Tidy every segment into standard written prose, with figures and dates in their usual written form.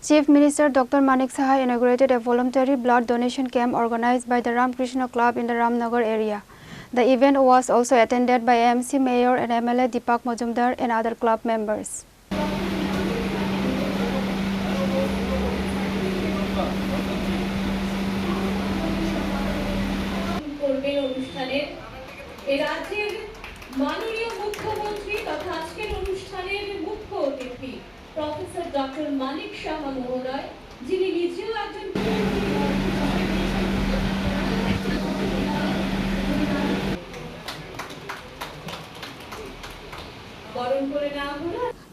Chief Minister Dr. Manik Saha inaugurated a voluntary blood donation camp organized by the Ramakrishna Club in the Ramnagar area. The event was also attended by AMC Mayor and MLA Deepak Majumdar and other club members. Professor Dr. Manik Saha মহোদয় যিনি নিজেও একজন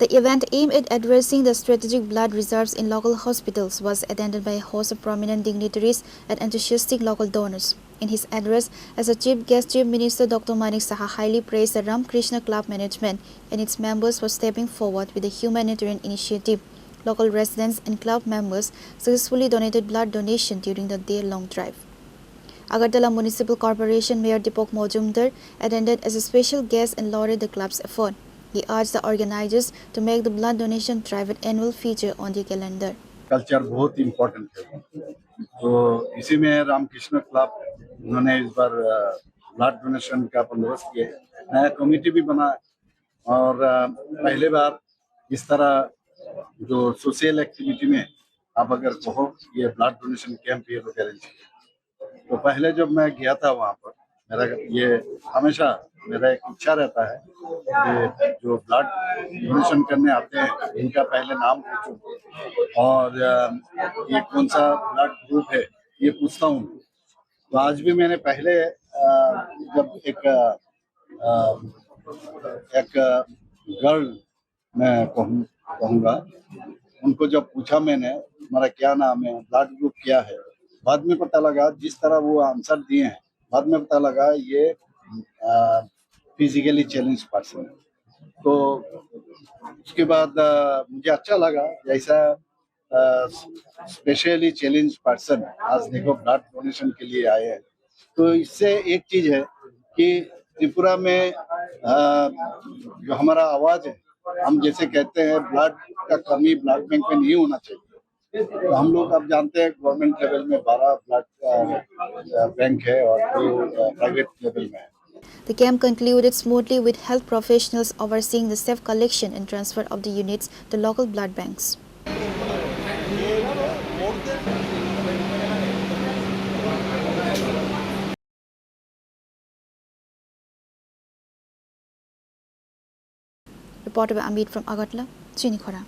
The event aimed at addressing the strategic blood reserves in local hospitals was attended by a host of prominent dignitaries and enthusiastic local donors. In his address, as a chief guest, Chief Minister Dr. Manik Saha highly praised the Ramakrishna Club management and its members for stepping forward with a humanitarian initiative. Local residents and club members successfully donated blood donation during the day-long drive. Agartala Municipal Corporation Mayor Deepak Majumdar attended as a special guest and lauded the club's effort. He urged the organizers to make the blood donation drive an annual feature on their calendar. Culture बहुत important है, तो इसी में Ramakrishna club उन्होंने इस बार blood donation का बंदोबस्त किया, नया कमेटी भी बना और पहले बार इस तरह जो सोशल एक्टिविटी में आप अगर कहो ये ब्लड डोनेशन कैंप ये लोग अरेंज किए। तो पहले जब मैं गया था वहाँ पर मेरा ये हमेशा मेरा एक इच्छा रहता है कि जो ब्लड डोनेशन करने आते हैं इनका पहले नाम पूछूं और ये कौन सा ब्लड ग्रुप है ये पूछता हूँ। तो आज भी मैंने पहले जब एक गर्ल मैं कहूँगा उनको जब पूछा मैंने हमारा क्या नाम है, ब्लड ग्रुप क्या है, बाद में पता लगा जिस तरह वो आंसर दिए हैं बाद में पता लगा ये फिजिकली चैलेंज पर्सन है। तो उसके बाद मुझे अच्छा लगा जैसा स्पेशली चैलेंज पर्सन आज देखो ब्लड डोनेशन के लिए आए हैं। तो इससे एक चीज है कि त्रिपुरा में जो हमारा आवाज है, हम जैसे कहते हैं ब्लड का कमी ब्लड बैंक में नहीं होना चाहिए, तो हम लोग अब जानते हैं गवर्नमेंट लेवल में 12 ब्लड बैंक है और 2 प्राइवेट लेवल में है। The camp concluded smoothly with health professionals overseeing the safe collection and transfer of the units to local blood banks. Reported by Amit from Agartala, Chini, Khorang.